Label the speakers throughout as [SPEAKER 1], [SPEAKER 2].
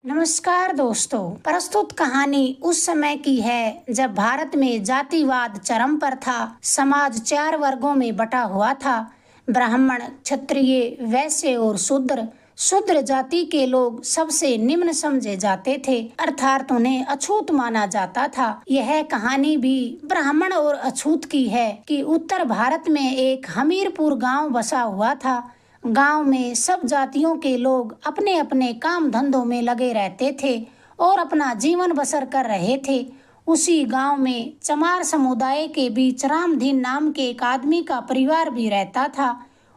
[SPEAKER 1] नमस्कार दोस्तों, प्रस्तुत कहानी उस समय की है जब भारत में जातिवाद चरम पर था। समाज 4 वर्गों में बटा हुआ था। ब्राह्मण, क्षत्रिय, वैश्य और शूद्र। शूद्र जाति के लोग सबसे निम्न समझे जाते थे, अर्थात उन्हें अछूत माना जाता था। यह कहानी भी ब्राह्मण और अछूत की है कि उत्तर भारत में एक हमीरपुर गांव बसा हुआ था। गांव में सब जातियों के लोग अपने अपने काम धंधों में लगे रहते थे और अपना जीवन बसर कर रहे थे। उसी गांव में चमार समुदाय के बीच रामधीन नाम के एक आदमी का परिवार भी रहता था।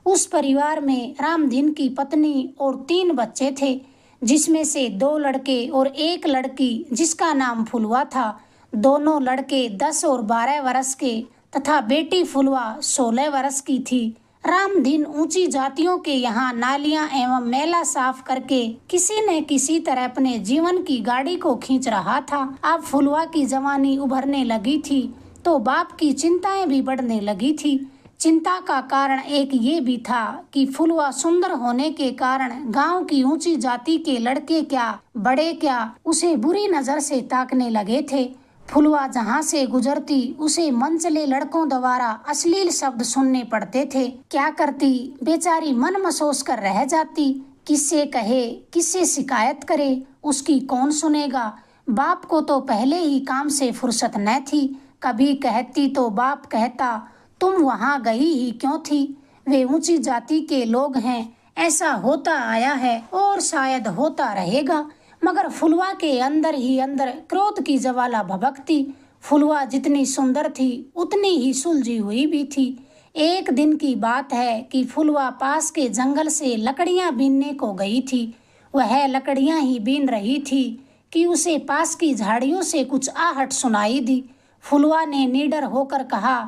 [SPEAKER 1] उस परिवार में रामधीन की पत्नी और 3 बच्चे थे, जिसमें से 2 लड़के और 1 लड़की जिसका नाम फुलवा था। दोनों लड़के 10 और 12 वर्ष के तथा बेटी फुलवा 16 वर्ष की थी। रामधीन ऊंची जातियों के यहाँ नालियां एवं मैला साफ करके किसी न किसी तरह अपने जीवन की गाड़ी को खींच रहा था। अब फुलवा की जवानी उभरने लगी थी तो बाप की चिंताएं भी बढ़ने लगी थी। चिंता का कारण एक ये भी था कि फुलवा सुंदर होने के कारण गांव की ऊंची जाति के लड़के क्या, बड़े क्या, उसे बुरी नजर से ताकने लगे थे। फुलवा जहाँ से गुजरती उसे मनचले लड़कों द्वारा अश्लील शब्द सुनने पड़ते थे। क्या करती बेचारी मन महसूस कर रह जाती। किससे कहे, किससे शिकायत करे, उसकी कौन सुनेगा। बाप को तो पहले ही काम से फुर्सत न थी। कभी कहती तो बाप कहता, तुम वहाँ गई ही क्यों थी, वे ऊंची जाति के लोग हैं। ऐसा होता आया है और शायद होता रहेगा। मगर फुलवा के अंदर ही अंदर क्रोध की ज्वाला भभकती। फुलवा जितनी सुंदर थी उतनी ही सुलझी हुई भी थी। एक दिन की बात है कि फुलवा पास के जंगल से लकड़ियां बीनने को गई थी। वह लकड़ियां ही बीन रही थी कि उसे पास की झाड़ियों से कुछ आहट सुनाई दी। फुलवा ने निडर होकर कहा,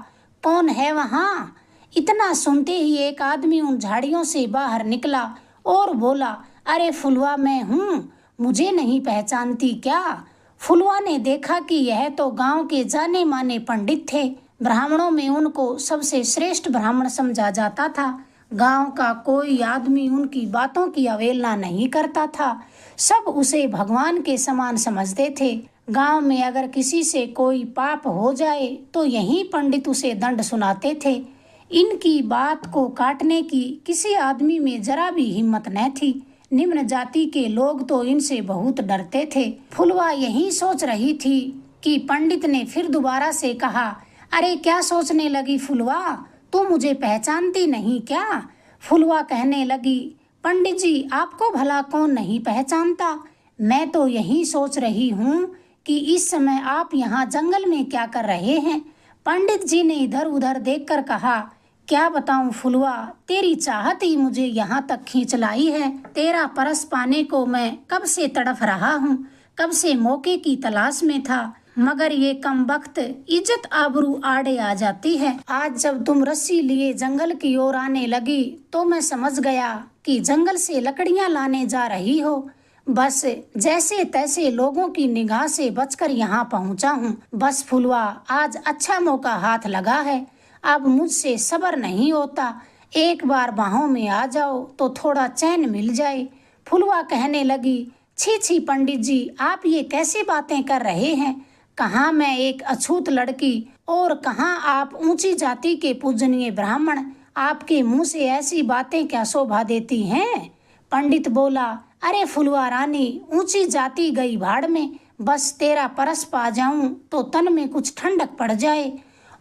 [SPEAKER 1] कौन है वहाँ? इतना सुनते ही एक आदमी उन झाड़ियों से बाहर निकला और बोला, अरे फुलवा, मैं हूँ, मुझे नहीं पहचानती क्या? फुलवा ने देखा कि यह तो गांव के जाने माने पंडित थे। ब्राह्मणों में उनको सबसे श्रेष्ठ ब्राह्मण समझा जाता था। गांव का कोई आदमी उनकी बातों की अवहेलना नहीं करता था। सब उसे भगवान के समान समझते थे। गांव में अगर किसी से कोई पाप हो जाए तो यही पंडित उसे दंड सुनाते थे। इनकी बात को काटने की किसी आदमी में जरा भी हिम्मत न थी। निम्न जाति के लोग तो इनसे बहुत डरते थे। फुलवा यही सोच रही थी कि पंडित ने फिर दोबारा से कहा, अरे क्या सोचने लगी फुलवा, तू मुझे पहचानती नहीं क्या? फुलवा कहने लगी, पंडित जी, आपको भला कौन नहीं पहचानता। मैं तो यही सोच रही हूँ कि इस समय आप यहाँ जंगल में क्या कर रहे हैं। पंडित जी ने इधर उधर देखकर कहा, क्या बताऊं फुलवा, तेरी चाहत ही मुझे यहाँ तक खींच लाई है। तेरा परस पाने को मैं कब से तड़फ रहा हूँ, कब से मौके की तलाश में था, मगर ये कम वक्त इज्जत आबरू आड़े आ जाती है। आज जब तुम रस्सी लिए जंगल की ओर आने लगी तो मैं समझ गया कि जंगल से लकड़ियाँ लाने जा रही हो। बस जैसे तैसे लोगों की निगाह से बचकर यहाँ पहुँचा हूँ। बस फुलवा, आज अच्छा मौका हाथ लगा है। अब मुझसे सब्र नहीं होता। एक बार बाहों में आ जाओ तो थोड़ा चैन मिल जाए। फुलवा कहने लगी, छी छी पंडित जी, आप ये कैसी बातें कर रहे हैं? कहाँ मैं एक अछूत लड़की और कहाँ आप ऊंची जाति के पूजनीय ब्राह्मण। आपके मुंह से ऐसी बातें क्या शोभा देती हैं? पंडित बोला, अरे फुलवा रानी, ऊंची जाति गई भाड़ में। बस तेरा परस पा जाऊं तो तन में कुछ ठंडक पड़ जाए।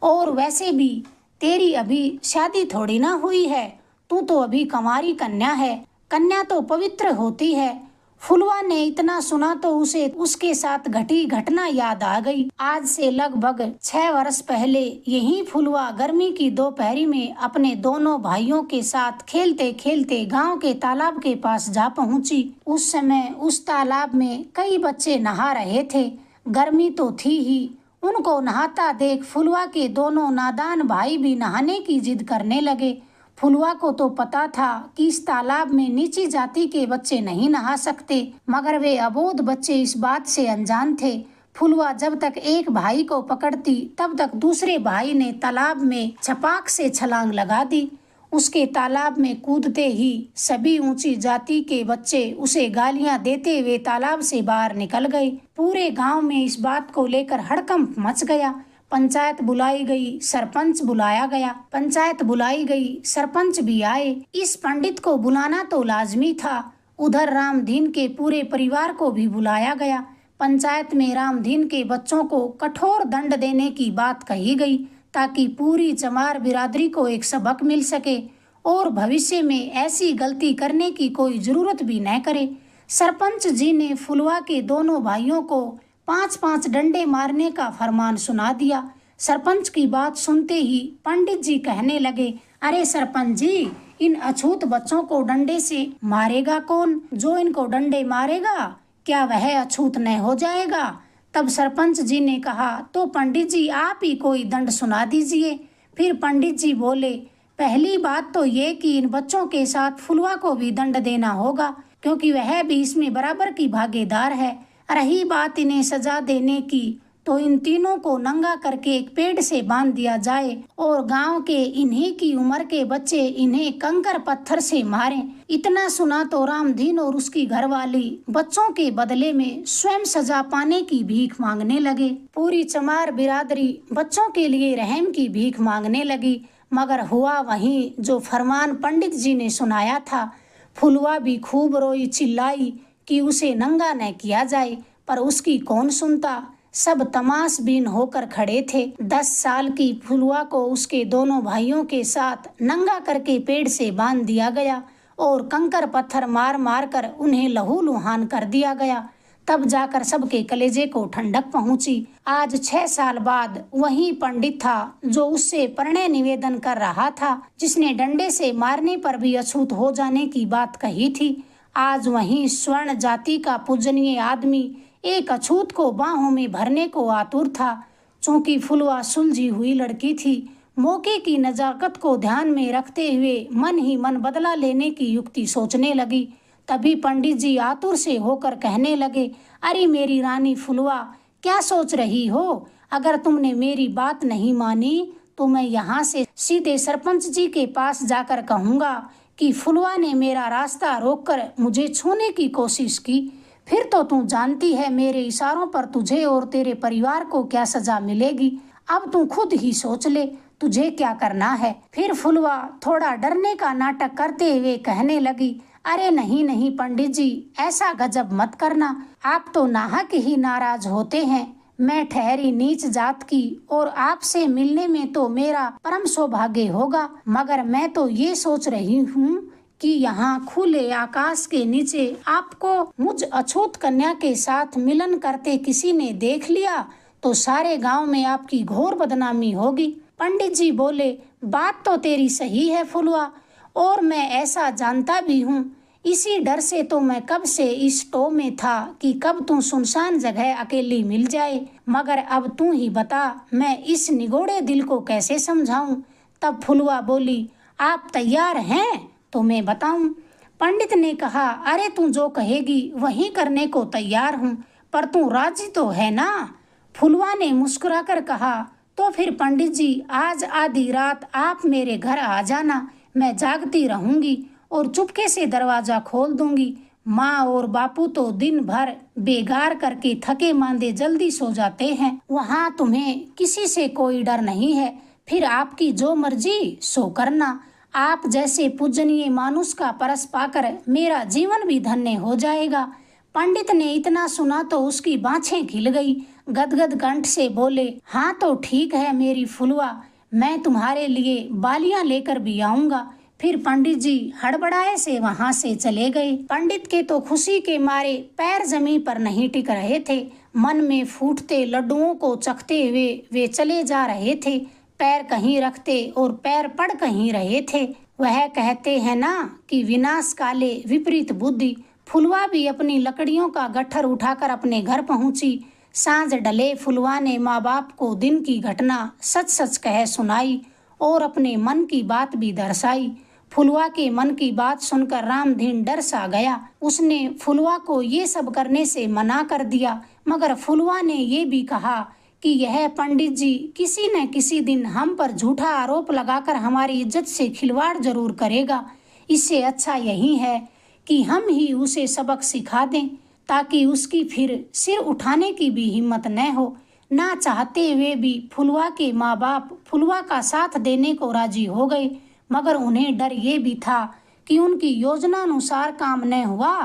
[SPEAKER 1] और वैसे भी तेरी अभी शादी थोड़ी ना हुई है, तू तो अभी कंवारी कन्या है। कन्या तो पवित्र होती है। फुलवा ने इतना सुना तो उसे उसके साथ घटी घटना याद आ गई। आज से लगभग 6 वर्ष पहले यही फुलवा गर्मी की दोपहरी में अपने दोनों भाइयों के साथ खेलते खेलते गांव के तालाब के पास जा पहुंची। उस समय उस तालाब में कई बच्चे नहा रहे थे। गर्मी तो थी ही। उनको नहाता देख फुलवा के दोनों नादान भाई भी नहाने की जिद करने लगे। फुलवा को तो पता था कि इस तालाब में नीची जाति के बच्चे नहीं नहा सकते, मगर वे अबोध बच्चे इस बात से अनजान थे। फुलवा जब तक एक भाई को पकड़ती तब तक दूसरे भाई ने तालाब में छपाक से छलांग लगा दी। उसके तालाब में कूदते ही सभी ऊंची जाति के बच्चे उसे गालियां देते हुए तालाब से बाहर निकल गए। पूरे गांव में इस बात को लेकर हड़कंप मच गया। पंचायत बुलाई गई, सरपंच बुलाया गया। पंचायत बुलाई गई, सरपंच भी आए। इस पंडित को बुलाना तो लाजमी था। उधर रामधीन के पूरे परिवार को भी बुलाया गया। पंचायत में रामधीन के बच्चों को कठोर दंड देने की बात कही गई ताकि पूरी चमार बिरादरी को एक सबक मिल सके और भविष्य में ऐसी गलती करने की कोई जरूरत भी न करे। सरपंच जी ने फुलवा के दोनों भाइयों को 5-5 डंडे मारने का फरमान सुना दिया। सरपंच की बात सुनते ही पंडित जी कहने लगे, अरे सरपंच जी, इन अछूत बच्चों को डंडे से मारेगा कौन? जो इनको डंडे मारेगा क्या वह अछूत न हो जाएगा? तब सरपंच जी ने कहा, तो पंडित जी आप ही कोई दंड सुना दीजिए। फिर पंडित जी बोले, पहली बात तो ये कि इन बच्चों के साथ फुलवा को भी दंड देना होगा क्योंकि वह भी इसमें बराबर की भागीदार है। रही बात इन्हें सजा देने की, तो इन तीनों को नंगा करके एक पेड़ से बांध दिया जाए और गांव के इन्हीं की उम्र के बच्चे इन्हें कंकर पत्थर से मारें। इतना सुना तो रामधीन और उसकी घरवाली बच्चों के बदले में स्वयं सजा पाने की भीख मांगने लगे। पूरी चमार बिरादरी बच्चों के लिए रहम की भीख मांगने लगी, मगर हुआ वही जो फरमान पंडित जी ने सुनाया था। फुलवा भी खूब रोई चिल्लाई कि उसे नंगा न किया जाए, पर उसकी कौन सुनता। सब तमाशबीन होकर खड़े थे। 10 साल की फुलवा को उसके दोनों भाइयों के साथ नंगा करके पेड़ से बांध दिया गया और कंकर पत्थर मार मार कर उन्हें लहूलुहान कर दिया गया। तब जाकर सबके कलेजे को ठंडक पहुंची। आज 6 साल बाद वही पंडित था जो उससे प्रणय निवेदन कर रहा था, जिसने डंडे से मारने पर भी अछूत हो जाने की बात कही थी। आज वही स्वर्ण जाति का पूजनीय आदमी एक अछूत को बाहों में भरने को आतुर था। चूंकि फुलवा सुलझी हुई लड़की थी, मौके की नजाकत को ध्यान में रखते हुए मन ही मन बदला लेने की युक्ति सोचने लगी। तभी पंडित जी आतुर से होकर कहने लगे, अरे मेरी रानी फुलवा, क्या सोच रही हो? अगर तुमने मेरी बात नहीं मानी तो मैं यहाँ से सीधे सरपंच जी के पास जाकर कहूँगा कि फुलवा ने मेरा रास्ता रोककर मुझे छूने की कोशिश की। फिर तो तू जानती है मेरे इशारों पर तुझे और तेरे परिवार को क्या सजा मिलेगी। अब तू खुद ही सोच ले तुझे क्या करना है। फिर फुलवा थोड़ा डरने का नाटक करते हुए कहने लगी, अरे नहीं नहीं पंडित जी, ऐसा गजब मत करना। आप तो नाहक ही नाराज होते हैं। मैं ठहरी नीच जात की और आपसे मिलने में तो मेरा परम सौभाग्य होगा, मगर मैं तो ये सोच रही हूँ कि यहाँ खुले आकाश के नीचे आपको मुझ अछूत कन्या के साथ मिलन करते किसी ने देख लिया तो सारे गांव में आपकी घोर बदनामी होगी। पंडित जी बोले, बात तो तेरी सही है फुलवा, और मैं ऐसा जानता भी हूँ। इसी डर से तो मैं कब से इस टो में था कि कब तू सुनसान जगह अकेली मिल जाए, मगर अब तू ही बता मैं इस निगोड़े दिल को कैसे समझाऊं। तब फुलवा बोली, आप तैयार हैं तो मैं बताऊं। पंडित ने कहा, अरे तू जो कहेगी वही करने को तैयार हूँ, पर तू राजी तो है ना? फुलवा ने मुस्कुराकर कहा, तो फिर पंडित जी आज आधी रात आप मेरे घर आ जाना। मैं जागती रहूंगी और चुपके से दरवाजा खोल दूंगी। माँ और बापू तो दिन भर बेगार करके थके मांदे जल्दी सो जाते हैं। वहाँ तुम्हें किसी से कोई डर नहीं है। फिर आपकी जो मर्जी सो करना। आप जैसे पूजनीय मानुष का परस पाकर मेरा जीवन भी धन्य हो जाएगा। पंडित ने इतना सुना तो उसकी बाँछें खिल गई। गदगद कंठ से बोले, हाँ तो ठीक है मेरी फुलवा, मैं तुम्हारे लिए बालियां लेकर भी आऊंगा। फिर पंडित जी हड़बड़ाए से वहां से चले गए। पंडित के तो खुशी के मारे पैर जमीन पर नहीं टिक रहे थे। मन में फूटते लड्डुओं को चखते हुए वे चले जा रहे थे। पैर कहीं रखते और पैर पड़ कहीं रहे थे। वह कहते हैं ना कि विनाश काले विपरीत बुद्धि। फुलवा भी अपनी लकड़ियों का गट्ठर उठाकर अपने घर पहुंची। सांझ ढले फुलवा ने माँ बाप को दिन की घटना सच सच कह सुनाई और अपने मन की बात भी दर्शाई। फुलवा के मन की बात सुनकर रामधीन डर सा गया। उसने फुलवा को ये सब करने से मना कर दिया, मगर फुलवा ने ये भी कहा कि यह पंडित जी किसी न किसी दिन हम पर झूठा आरोप लगाकर हमारी इज्जत से खिलवाड़ जरूर करेगा। इससे अच्छा यही है कि हम ही उसे सबक सिखा दें, ताकि उसकी फिर सिर उठाने की भी हिम्मत न हो। ना चाहते हुए भी फुलवा के माँ बाप फुलवा का साथ देने को राजी हो गए, मगर उन्हें डर ये भी था कि उनकी योजना अनुसार काम न हुआ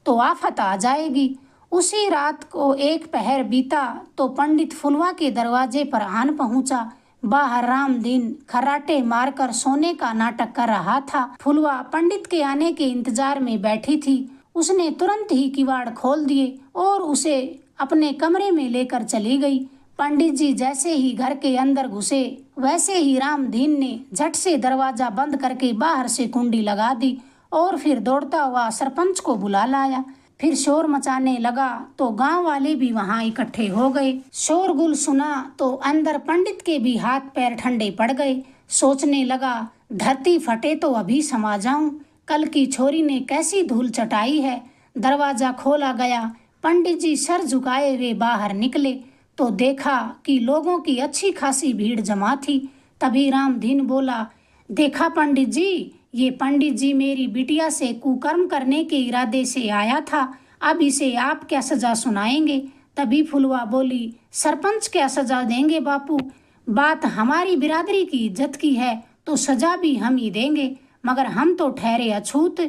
[SPEAKER 1] तो आफत आ जाएगी। उसी रात को एक पहर बीता तो पंडित फुलवा के दरवाजे पर आन पहुंचा। बाहर रामदीन खर्राटे मारकर सोने का नाटक कर रहा था। फुलवा पंडित के आने के इंतजार में बैठी थी। उसने तुरंत ही किवाड़ खोल दिए और उसे अपने कमरे में लेकर चली गई। पंडित जी जैसे ही घर के अंदर घुसे, वैसे ही रामदीन ने झट से दरवाजा बंद करके बाहर से कुंडी लगा दी और फिर दौड़ता हुआ सरपंच को बुला लाया। फिर शोर मचाने लगा तो गांव वाले भी वहां इकट्ठे हो गए। शोरगुल सुना तो अंदर पंडित के भी हाथ पैर ठंडे पड़ गए। सोचने लगा, धरती फटे तो अभी समा जाऊं, कल की छोरी ने कैसी धूल चटाई है। दरवाजा खोला गया। पंडित जी सर झुकाए हुए बाहर निकले तो देखा कि लोगों की अच्छी खासी भीड़ जमा थी। तभी रामदीन बोला, देखा पंडित जी, ये पंडित जी मेरी बिटिया से कुकर्म करने के इरादे से आया था, अब इसे आप क्या सजा सुनाएंगे। तभी फुलवा बोली, सरपंच क्या सजा देंगे बापू, बात हमारी बिरादरी की इज्जत की है तो सजा भी हम ही देंगे, मगर हम तो ठहरे अछूत,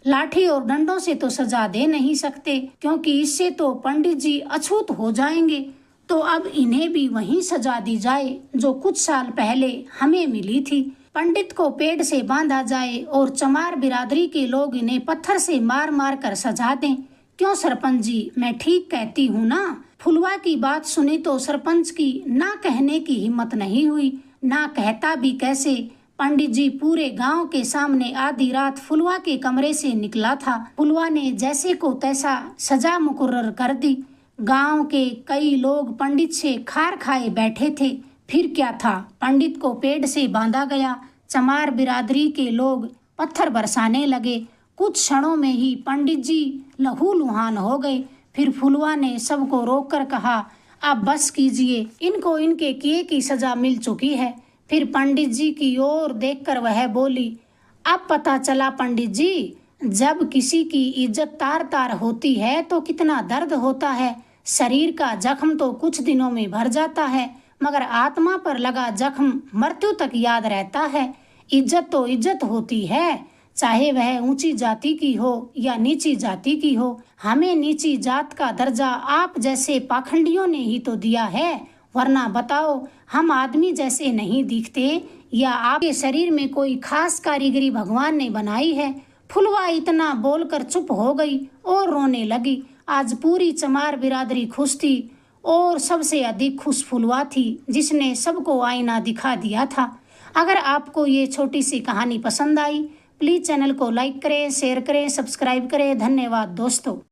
[SPEAKER 1] लाठी और डंडों से तो सजा दे नहीं सकते, क्योंकि इससे तो पंडित जी अछूत हो जाएंगे। तो अब इन्हें भी वही सजा दी जाए जो कुछ साल पहले हमें मिली थी। पंडित को पेड़ से बांधा जाए और चमार बिरादरी के लोग इन्हें पत्थर से मार मार कर सजा दें। क्यों सरपंच जी, मैं ठीक कहती हूँ ना। फुलवा की बात सुनी तो सरपंच की ना कहने की हिम्मत नहीं हुई। ना कहता भी कैसे। पंडित जी पूरे गांव के सामने आधी रात फुलवा के कमरे से निकला था। फुलवा ने जैसे को तैसा सजा मुकर्रर कर दी। गांव के कई लोग पंडित से खार खाए बैठे थे। फिर क्या था, पंडित को पेड़ से बांधा गया। चमार बिरादरी के लोग पत्थर बरसाने लगे। कुछ क्षणों में ही पंडित जी लहूलुहान हो गए। फिर फुलवा ने सबको रोककर कहा, अब बस कीजिए, इनको इनके किए की सजा मिल चुकी है। फिर पंडित जी की ओर देखकर वह बोली, अब पता चला पंडित जी, जब किसी की इज्जत तार तार होती है तो कितना दर्द होता है। शरीर का जख्म तो कुछ दिनों में भर जाता है, मगर आत्मा पर लगा जख्म मृत्यु तक याद रहता है। इज्जत तो इज्जत होती है, चाहे वह ऊंची जाति की हो या नीची जाति की हो। हमें नीची जात का दर्जा आप जैसे पाखंडियों ने ही तो दिया है, वरना बताओ हम आदमी जैसे नहीं दिखते या आपके शरीर में कोई खास कारीगरी भगवान ने बनाई है। फुलवा इतना बोलकर चुप हो गई और रोने लगी। आज पूरी चमार बिरादरी खुश थी और सबसे अधिक खुश फुलवा थी, जिसने सबको आईना दिखा दिया था। अगर आपको ये छोटी सी कहानी पसंद आई, प्लीज़ चैनल को लाइक करें, शेयर करें, सब्सक्राइब करें। धन्यवाद दोस्तों।